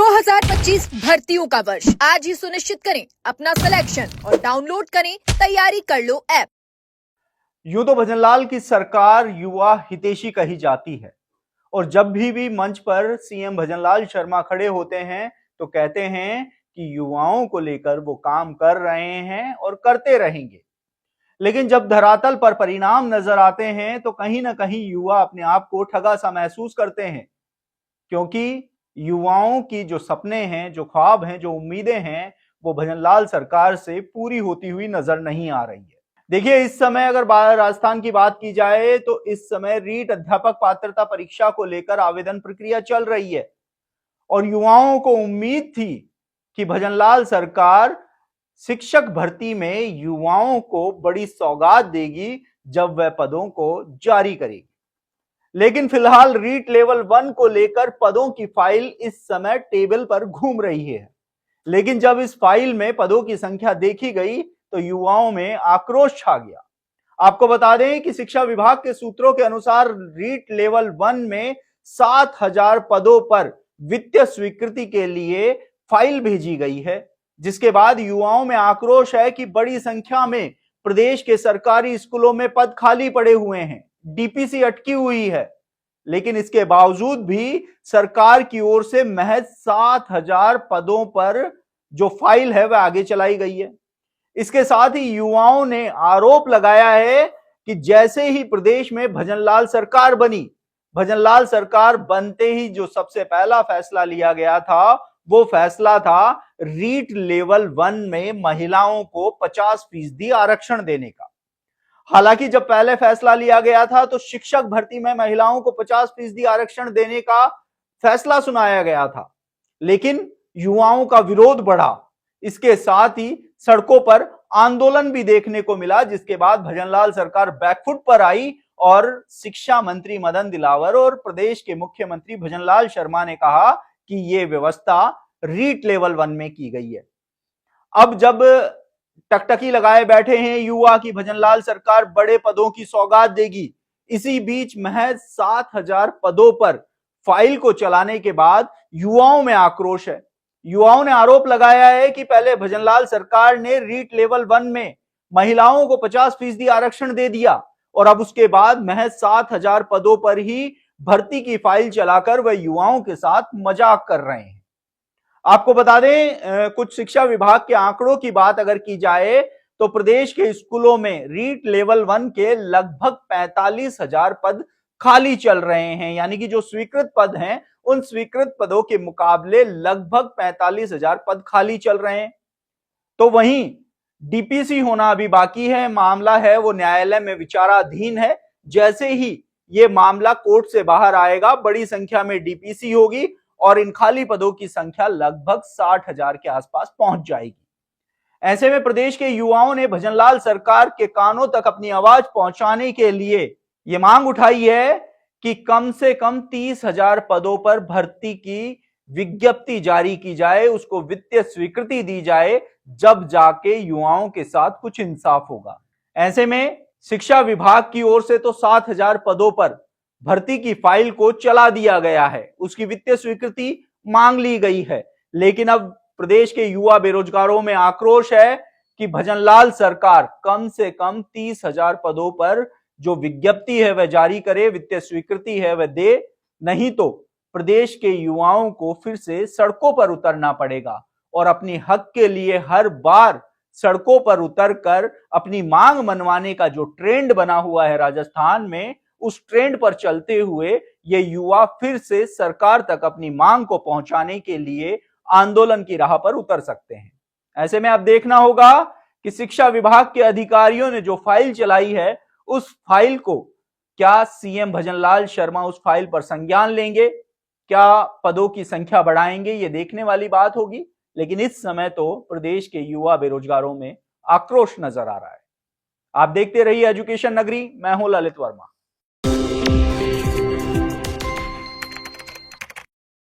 2025 भर्तियों का वर्ष आज ही सुनिश्चित करें अपना सिलेक्शन और डाउनलोड करें तैयारी कर लो ऐप। यूं तो भजनलाल की सरकार युवा हितैषी कही जाती है और जब भी मंच पर सीएम भजनलाल शर्मा खड़े होते हैं तो कहते हैं कि युवाओं को लेकर वो काम कर रहे हैं और करते रहेंगे। लेकिन जब धरातल पर परिणाम नजर आते हैं तो कहीं ना कहीं युवा अपने आप को ठगा सा महसूस करते हैं, क्योंकि युवाओं की जो सपने हैं, जो ख्वाब हैं, जो उम्मीदें हैं, वो भजनलाल सरकार से पूरी होती हुई नजर नहीं आ रही है। देखिए, इस समय अगर राजस्थान की बात की जाए तो इस समय रीट अध्यापक पात्रता परीक्षा को लेकर आवेदन प्रक्रिया चल रही है और युवाओं को उम्मीद थी कि भजनलाल सरकार शिक्षक भर्ती में युवाओं को बड़ी सौगात देगी जब वह पदों को जारी करेगी। लेकिन फिलहाल रीट लेवल 1 को लेकर पदों की फाइल इस समय टेबल पर घूम रही है। लेकिन जब इस फाइल में पदों की संख्या देखी गई तो युवाओं में आक्रोश छा गया। आपको बता दें कि शिक्षा विभाग के सूत्रों के अनुसार रीट लेवल 1 में 7,000 पदों पर वित्तीय स्वीकृति के लिए फाइल भेजी गई है, जिसके बाद युवाओं में आक्रोश है कि बड़ी संख्या में प्रदेश के सरकारी स्कूलों में पद खाली पड़े हुए हैं, डीपीसी अटकी हुई है। लेकिन इसके बावजूद भी सरकार की ओर से महज 7,000 पदों पर जो फाइल है वह आगे चलाई गई है। इसके साथ ही युवाओं ने आरोप लगाया है कि जैसे ही प्रदेश में भजनलाल सरकार बनी, भजनलाल सरकार बनते ही जो सबसे पहला फैसला लिया गया था वो फैसला था रीट लेवल 1 में महिलाओं को 50% आरक्षण देने का। हालांकि जब पहले फैसला लिया गया था तो शिक्षक भर्ती में महिलाओं को 50% आरक्षण देने का फैसला सुनाया गया था, लेकिन युवाओं का विरोध बढ़ा। इसके साथ ही सड़कों पर आंदोलन भी देखने को मिला, जिसके बाद भजनलाल सरकार बैकफुट पर आई और शिक्षा मंत्री मदन दिलावर और प्रदेश के मुख्यमंत्री भजनलाल शर्मा ने कहा कि यह व्यवस्था रीट लेवल 1 में की गई है। अब जब टकटकी लगाए बैठे हैं युवा की भजनलाल सरकार बड़े पदों की सौगात देगी, इसी बीच महज 7,000 पदों पर फाइल को चलाने के बाद युवाओं में आक्रोश है। युवाओं ने आरोप लगाया है कि पहले भजनलाल सरकार ने रीट लेवल 1 में महिलाओं को 50% आरक्षण दे दिया और अब उसके बाद महज 7,000 पदों पर ही भर्ती की फाइल चलाकर वह युवाओं के साथ मजाक कर रहे हैं। आपको बता दें, कुछ शिक्षा विभाग के आंकड़ों की बात अगर की जाए तो प्रदेश के स्कूलों में रीट लेवल 1 के लगभग 45,000 पद खाली चल रहे हैं, यानी कि जो स्वीकृत पद हैं उन स्वीकृत पदों के मुकाबले लगभग 45,000 पद खाली चल रहे हैं। तो वहीं डीपीसी होना अभी बाकी है, मामला है वो न्यायालय में विचाराधीन है। जैसे ही ये मामला कोर्ट से बाहर आएगा, बड़ी संख्या में डीपीसी होगी और इन खाली पदों की संख्या लगभग 60,000 के आसपास पहुंच जाएगी। ऐसे में प्रदेश के युवाओं ने भजनलाल सरकार के कानों तक अपनी आवाज पहुंचाने के लिए यह मांग उठाई है कि कम से कम 30,000 पदों पर भर्ती की विज्ञप्ति जारी की जाए, उसको वित्तीय स्वीकृति दी जाए, जब जाके युवाओं के साथ कुछ इंसाफ होगा। ऐसे में शिक्षा विभाग की ओर से तो 7,000 पदों पर भर्ती की फाइल को चला दिया गया है, उसकी वित्तीय स्वीकृति मांग ली गई है, लेकिन अब प्रदेश के युवा बेरोजगारों में आक्रोश है कि भजनलाल सरकार कम से कम 30,000 पदों पर जो विज्ञप्ति है वह जारी करे, वित्तीय स्वीकृति है वह दे, नहीं तो प्रदेश के युवाओं को फिर से सड़कों पर उतरना पड़ेगा और अपनी हक के लिए हर बार सड़कों पर उतरकर अपनी मांग मनवाने का जो ट्रेंड बना हुआ है राजस्थान में, उस ट्रेंड पर चलते हुए ये युवा फिर से सरकार तक अपनी मांग को पहुंचाने के लिए आंदोलन की राह पर उतर सकते हैं। ऐसे में अब देखना होगा कि शिक्षा विभाग के अधिकारियों ने जो फाइल चलाई है उस फाइल को क्या सीएम भजनलाल शर्मा उस फाइल पर संज्ञान लेंगे, क्या पदों की संख्या बढ़ाएंगे, ये देखने वाली बात होगी। लेकिन इस समय तो प्रदेश के युवा बेरोजगारों में आक्रोश नजर आ रहा है। आप देखते रहिए एजुकेशन नगरी, मैं हूं ललित वर्मा।